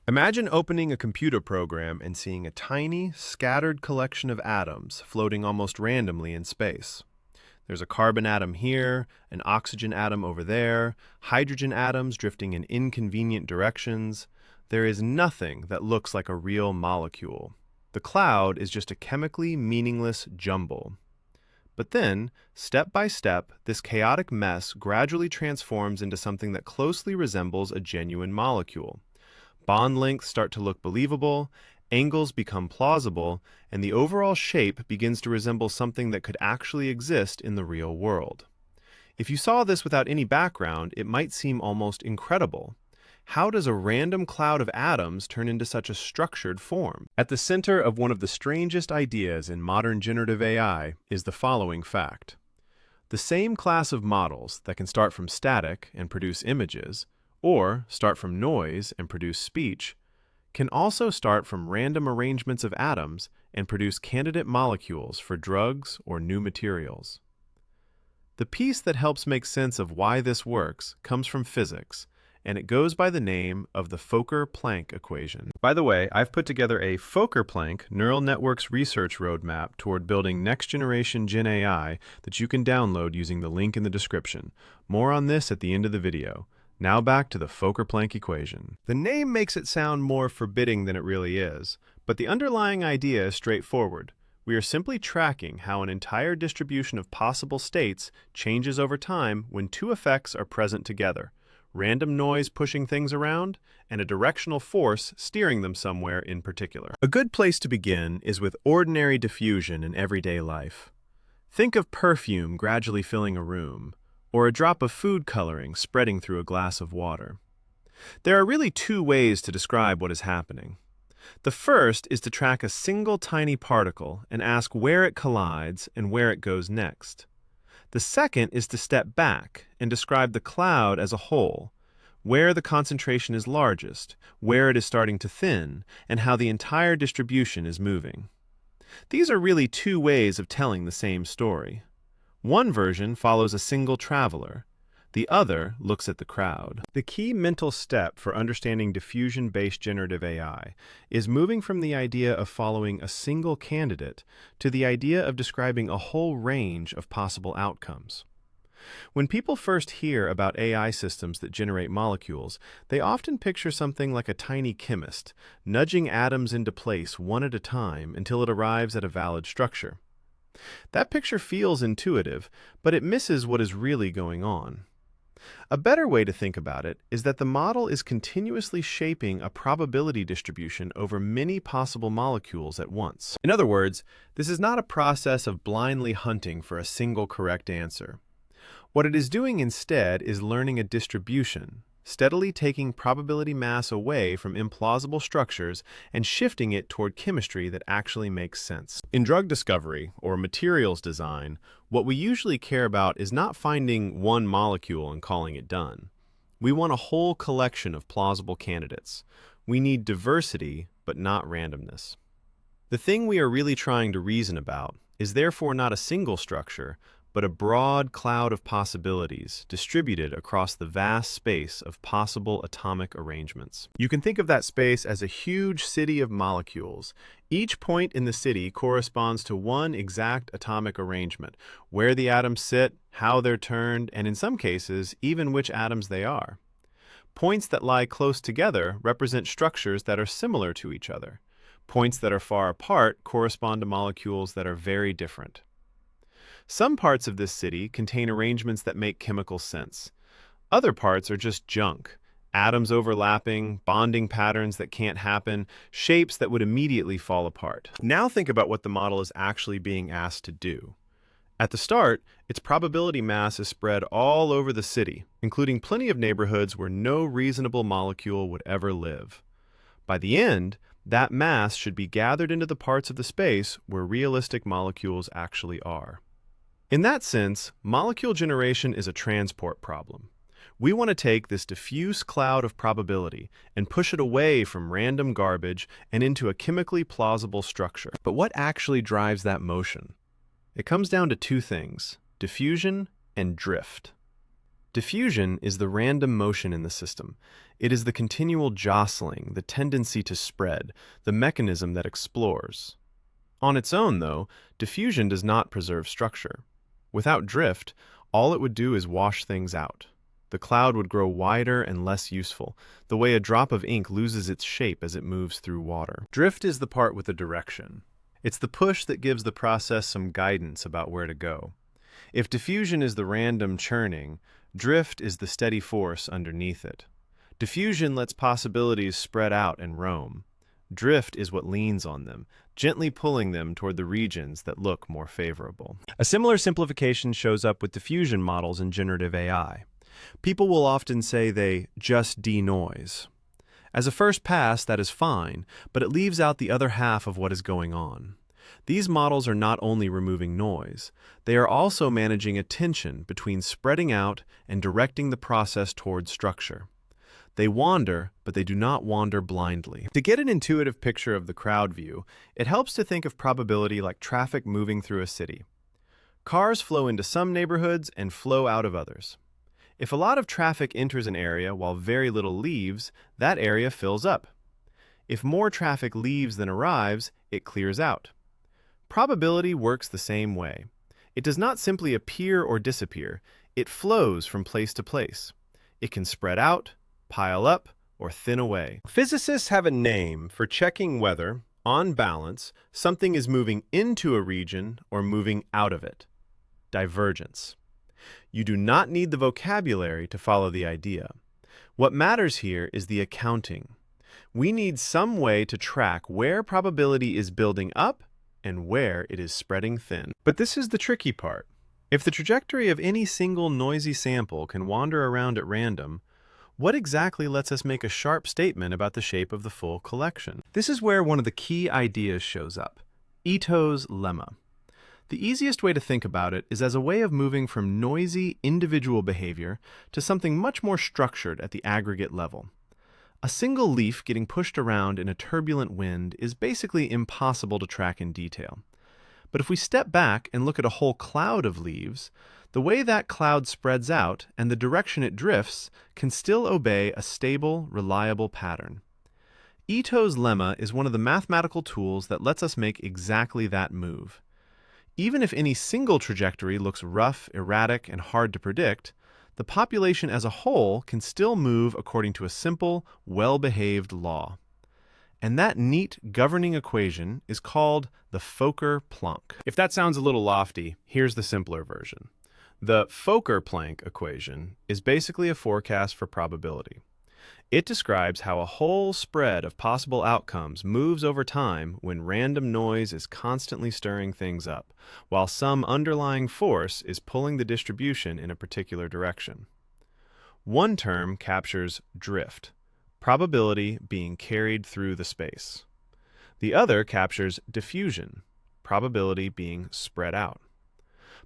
Imagine opening a computer program and seeing a tiny, scattered collection of atoms floating almost randomly in space. There's a carbon atom here, an oxygen atom over there, hydrogen atoms drifting in inconvenient directions. There is nothing that looks like a real molecule. The cloud is just a chemically meaningless jumble. But then, step by step, this chaotic mess gradually transforms into something that closely resembles a genuine molecule. Bond lengths start to look believable, angles become plausible, and the overall shape begins to resemble something that could actually exist in the real world. If you saw this without any background, it might seem almost incredible. How does a random cloud of atoms turn into such a structured form? At the center of one of the strangest ideas in modern generative AI is the following fact. The same class of models that can start from static and produce images, or start from noise and produce speech, can also start from random arrangements of atoms and produce candidate molecules for drugs or new materials. The piece that helps make sense of why this works comes from physics, and it goes by the name of the Fokker-Planck equation. By the way, I've put together a Fokker-Planck neural networks research roadmap toward building next-generation Gen AI that you can download using the link in the description. More on this at the end of the video. Now back to the Fokker-Planck equation. The name makes it sound more forbidding than it really is, but the underlying idea is straightforward. We are simply tracking how an entire distribution of possible states changes over time when two effects are present together: random noise pushing things around, and a directional force steering them somewhere in particular. A good place to begin is with ordinary diffusion in everyday life. Think of perfume gradually filling a room, or a drop of food coloring spreading through a glass of water. There are really two ways to describe what is happening. The first is to track a single tiny particle and ask where it collides and where it goes next. The second is to step back and describe the cloud as a whole, where the concentration is largest, where it is starting to thin, and how the entire distribution is moving. These are really two ways of telling the same story. One version follows a single traveler. The other looks at the crowd. The key mental step for understanding diffusion-based generative AI is moving from the idea of following a single candidate to the idea of describing a whole range of possible outcomes. When people first hear about AI systems that generate molecules, they often picture something like a tiny chemist, nudging atoms into place one at a time until it arrives at a valid structure. That picture feels intuitive, but it misses what is really going on. A better way to think about it is that the model is continuously shaping a probability distribution over many possible molecules at once. In other words, this is not a process of blindly hunting for a single correct answer. What it is doing instead is learning a distribution, steadily taking probability mass away from implausible structures and shifting it toward chemistry that actually makes sense. In drug discovery or materials design, what we usually care about is not finding one molecule and calling it done. We want a whole collection of plausible candidates. We need diversity, but not randomness. The thing we are really trying to reason about is therefore not a single structure, but a broad cloud of possibilities distributed across the vast space of possible atomic arrangements. You can think of that space as a huge city of molecules. Each point in the city corresponds to one exact atomic arrangement, where the atoms sit, how they're turned, and in some cases, even which atoms they are. Points that lie close together represent structures that are similar to each other. Points that are far apart correspond to molecules that are very different. Some parts of this city contain arrangements that make chemical sense. Other parts are just junk, atoms overlapping, bonding patterns that can't happen, shapes that would immediately fall apart. Now think about what the model is actually being asked to do. At the start, its probability mass is spread all over the city, including plenty of neighborhoods where no reasonable molecule would ever live. By the end, that mass should be gathered into the parts of the space where realistic molecules actually are. In that sense, molecule generation is a transport problem. We want to take this diffuse cloud of probability and push it away from random garbage and into a chemically plausible structure. But what actually drives that motion? It comes down to two things: diffusion and drift. Diffusion is the random motion in the system. It is the continual jostling, the tendency to spread, the mechanism that explores. On its own, though, diffusion does not preserve structure. Without drift, all it would do is wash things out. The cloud would grow wider and less useful, the way a drop of ink loses its shape as it moves through water. Drift is the part with the direction. It's the push that gives the process some guidance about where to go. If diffusion is the random churning, drift is the steady force underneath it. Diffusion lets possibilities spread out and roam. Drift is what leans on them, gently pulling them toward the regions that look more favorable. A similar simplification shows up with diffusion models in generative AI. People will often say they just denoise. As a first pass, that is fine, but it leaves out the other half of what is going on. These models are not only removing noise, they are also managing a tension between spreading out and directing the process toward structure. They wander, but they do not wander blindly. To get an intuitive picture of the crowd view, it helps to think of probability like traffic moving through a city. Cars flow into some neighborhoods and flow out of others. If a lot of traffic enters an area while very little leaves, that area fills up. If more traffic leaves than arrives, it clears out. Probability works the same way. It does not simply appear or disappear, it flows from place to place. It can spread out, pile up, or thin away. Physicists have a name for checking whether, on balance, something is moving into a region or moving out of it. Divergence. You do not need the vocabulary to follow the idea. What matters here is the accounting. We need some way to track where probability is building up and where it is spreading thin. But this is the tricky part. If the trajectory of any single noisy sample can wander around at random, what exactly lets us make a sharp statement about the shape of the full collection? This is where one of the key ideas shows up, Ito's lemma. The easiest way to think about it is as a way of moving from noisy, individual behavior to something much more structured at the aggregate level. A single leaf getting pushed around in a turbulent wind is basically impossible to track in detail. But if we step back and look at a whole cloud of leaves, the way that cloud spreads out and the direction it drifts can still obey a stable, reliable pattern. Ito's lemma is one of the mathematical tools that lets us make exactly that move. Even if any single trajectory looks rough, erratic, and hard to predict, the population as a whole can still move according to a simple, well-behaved law. And that neat governing equation is called the Fokker-Planck. If that sounds a little lofty, here's the simpler version. The Fokker-Planck equation is basically a forecast for probability. It describes how a whole spread of possible outcomes moves over time when random noise is constantly stirring things up, while some underlying force is pulling the distribution in a particular direction. One term captures drift, probability being carried through the space. The other captures diffusion, probability being spread out.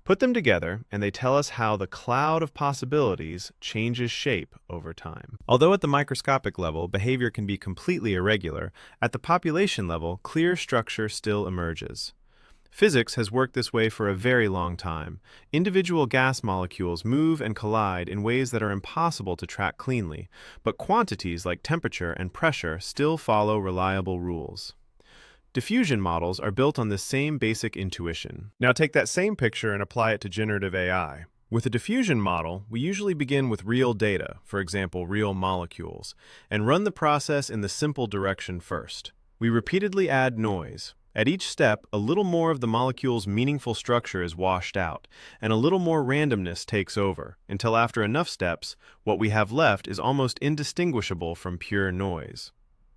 Put them together, and they tell us how the cloud of possibilities changes shape over time. Although at the microscopic level, behavior can be completely irregular, at the population level, clear structure still emerges. Physics has worked this way for a very long time. Individual gas molecules move and collide in ways that are impossible to track cleanly, but quantities like temperature and pressure still follow reliable rules. Diffusion models are built on this same basic intuition. Now take that same picture and apply it to generative AI. With a diffusion model, we usually begin with real data, for example, real molecules, and run the process in the simple direction first. We repeatedly add noise. At each step, a little more of the molecule's meaningful structure is washed out, and a little more randomness takes over, until after enough steps, what we have left is almost indistinguishable from pure noise.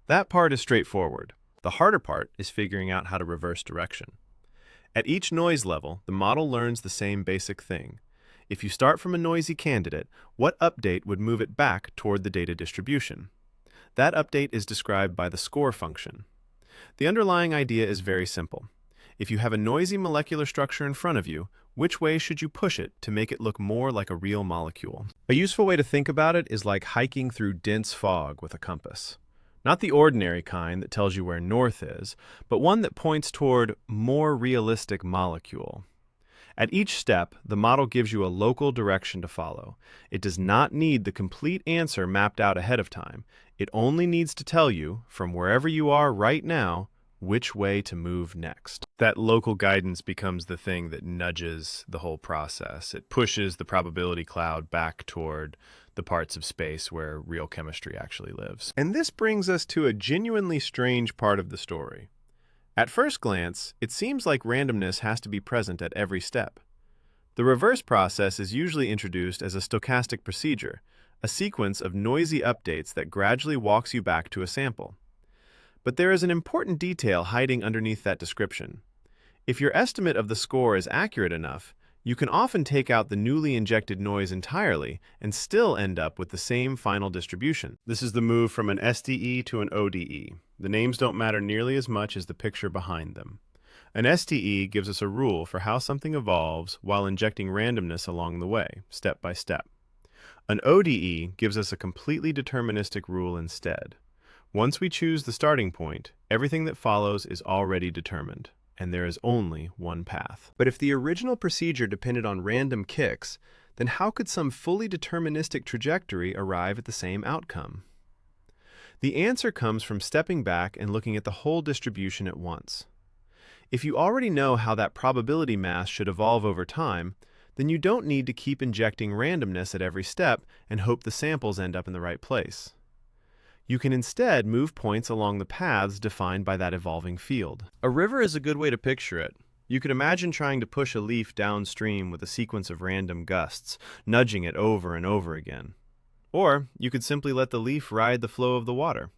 That part is straightforward. The harder part is figuring out how to reverse direction. At each noise level, the model learns the same basic thing. If you start from a noisy candidate, what update would move it back toward the data distribution? That update is described by the score function. The underlying idea is very simple. If you have a noisy molecular structure in front of you, which way should you push it to make it look more like a real molecule? A useful way to think about it is like hiking through dense fog with a compass. Not the ordinary kind that tells you where north is, but one that points toward more realistic molecule. At each step, the model gives you a local direction to follow. It does not need the complete answer mapped out ahead of time. It only needs to tell you, from wherever you are right now, which way to move next. That local guidance becomes the thing that nudges the whole process. It pushes the probability cloud back toward the parts of space where real chemistry actually lives. And this brings us to a genuinely strange part of the story. At first glance, it seems like randomness has to be present at every step. The reverse process is usually introduced as a stochastic procedure, a sequence of noisy updates that gradually walks you back to a sample. But there is an important detail hiding underneath that description. If your estimate of the score is accurate enough, you can often take out the newly injected noise entirely and still end up with the same final distribution. This is the move from an SDE to an ODE. The names don't matter nearly as much as the picture behind them. An SDE gives us a rule for how something evolves while injecting randomness along the way, step by step. An ODE gives us a completely deterministic rule instead. Once we choose the starting point, everything that follows is already determined, and there is only one path. But if the original procedure depended on random kicks, then how could some fully deterministic trajectory arrive at the same outcome? The answer comes from stepping back and looking at the whole distribution at once. If you already know how that probability mass should evolve over time, then you don't need to keep injecting randomness at every step and hope the samples end up in the right place. You can instead move points along the paths defined by that evolving field. A river is a good way to picture it. You could imagine trying to push a leaf downstream with a sequence of random gusts, nudging it over and over again. Or you could simply let the leaf ride the flow of the water.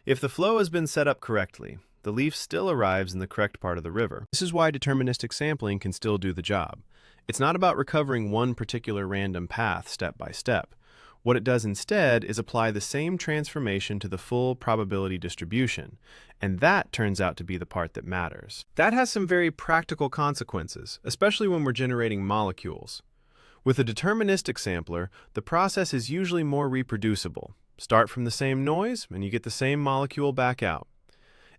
If the flow has been set up correctly, the leaf still arrives in the correct part of the river. This is why deterministic sampling can still do the job. It's not about recovering one particular random path step by step. What it does instead is apply the same transformation to the full probability distribution, and that turns out to be the part that matters. That has some very practical consequences, especially when we're generating molecules. With a deterministic sampler, the process is usually more reproducible. Start from the same noise, and you get the same molecule back out.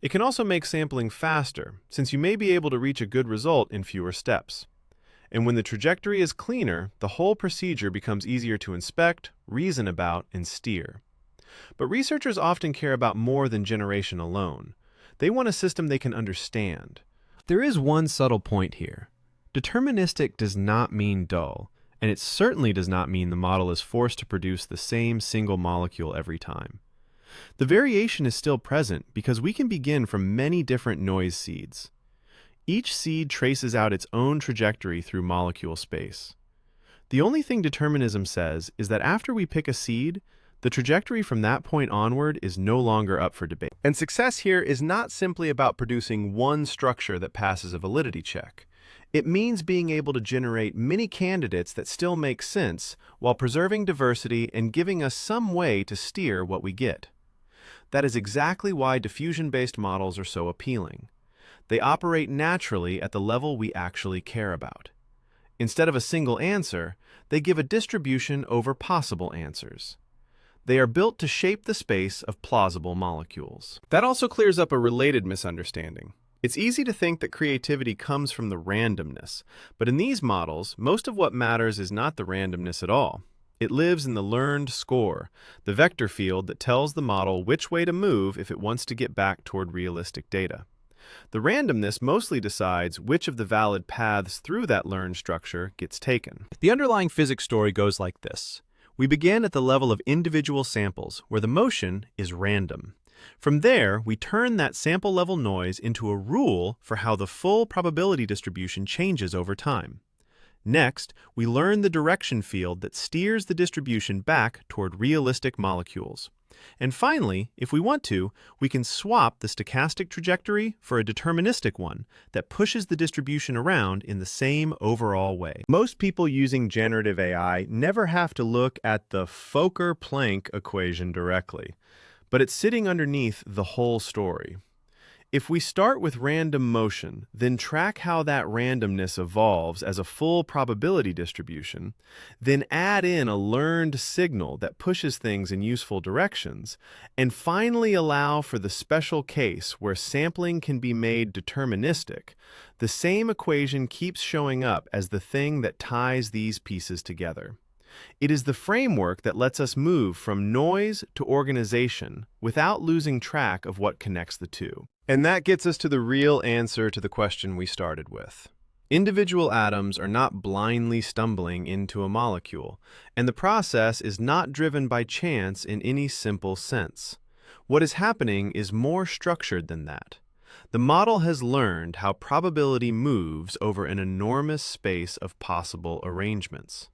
It can also make sampling faster, since you may be able to reach a good result in fewer steps. And when the trajectory is cleaner, the whole procedure becomes easier to inspect, reason about, and steer. But researchers often care about more than generation alone. They want a system they can understand. There is one subtle point here. Deterministic does not mean dull, and it certainly does not mean the model is forced to produce the same single molecule every time. The variation is still present because we can begin from many different noise seeds. Each seed traces out its own trajectory through molecule space. The only thing determinism says is that after we pick a seed, the trajectory from that point onward is no longer up for debate. And success here is not simply about producing one structure that passes a validity check. It means being able to generate many candidates that still make sense while preserving diversity and giving us some way to steer what we get. That is exactly why diffusion-based models are so appealing. They operate naturally at the level we actually care about. Instead of a single answer, they give a distribution over possible answers. They are built to shape the space of plausible molecules. That also clears up a related misunderstanding. It's easy to think that creativity comes from the randomness, but in these models, most of what matters is not the randomness at all. It lives in the learned score, the vector field that tells the model which way to move if it wants to get back toward realistic data. The randomness mostly decides which of the valid paths through that learned structure gets taken. The underlying physics story goes like this. We begin at the level of individual samples, where the motion is random. From there, we turn that sample-level noise into a rule for how the full probability distribution changes over time. Next, we learn the direction field that steers the distribution back toward realistic molecules. And finally, if we want to, we can swap the stochastic trajectory for a deterministic one that pushes the distribution around in the same overall way. Most people using generative AI never have to look at the Fokker-Planck equation directly, but it's sitting underneath the whole story. If we start with random motion, then track how that randomness evolves as a full probability distribution, then add in a learned signal that pushes things in useful directions, and finally allow for the special case where sampling can be made deterministic, the same equation keeps showing up as the thing that ties these pieces together. It is the framework that lets us move from noise to organization without losing track of what connects the two. And that gets us to the real answer to the question we started with. Individual atoms are not blindly stumbling into a molecule, and the process is not driven by chance in any simple sense. What is happening is more structured than that. The model has learned how probability moves over an enormous space of possible arrangements.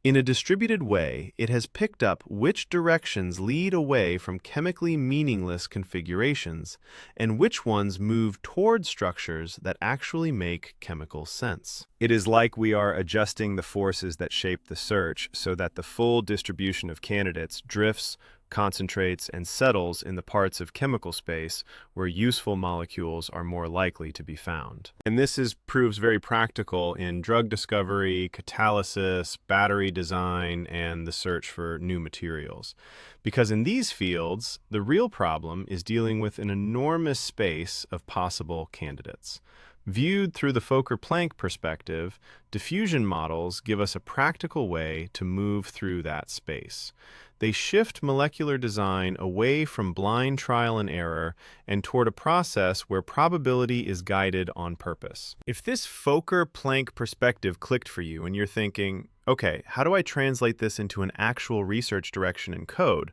In a distributed way, it has picked up which directions lead away from chemically meaningless configurations and which ones move toward structures that actually make chemical sense. It is like we are adjusting the forces that shape the search so that the full distribution of candidates drifts, concentrates, and settles in the parts of chemical space where useful molecules are more likely to be found. And this proves very practical in drug discovery, catalysis, battery design, and the search for new materials. Because in these fields, the real problem is dealing with an enormous space of possible candidates. Viewed through the Fokker-Planck perspective, diffusion models give us a practical way to move through that space. They shift molecular design away from blind trial and error and toward a process where probability is guided on purpose. If this Fokker-Planck perspective clicked for you and you're thinking, okay, how do I translate this into an actual research direction in code?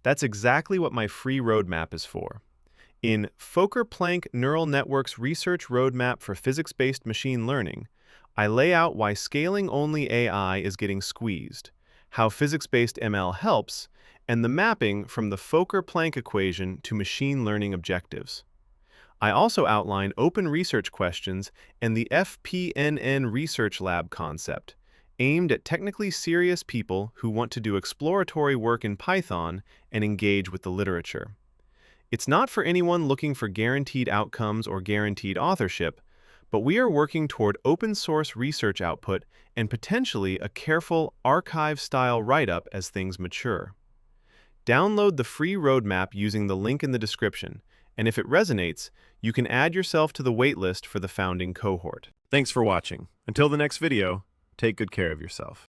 That's exactly what my free roadmap is for. In Fokker-Planck Neural Networks Research Roadmap for Physics-Based Machine Learning, I lay out why scaling-only AI is getting squeezed, how physics-based ML helps, and the mapping from the Fokker-Planck equation to machine learning objectives. I also outline open research questions and the FPNN Research Lab concept, aimed at technically serious people who want to do exploratory work in Python and engage with the literature. It's not for anyone looking for guaranteed outcomes or guaranteed authorship, but we are working toward open-source research output and potentially a careful archive-style write-up as things mature. Download the free roadmap using the link in the description, and if it resonates, you can add yourself to the waitlist for the founding cohort. Thanks for watching. Until the next video, take good care of yourself.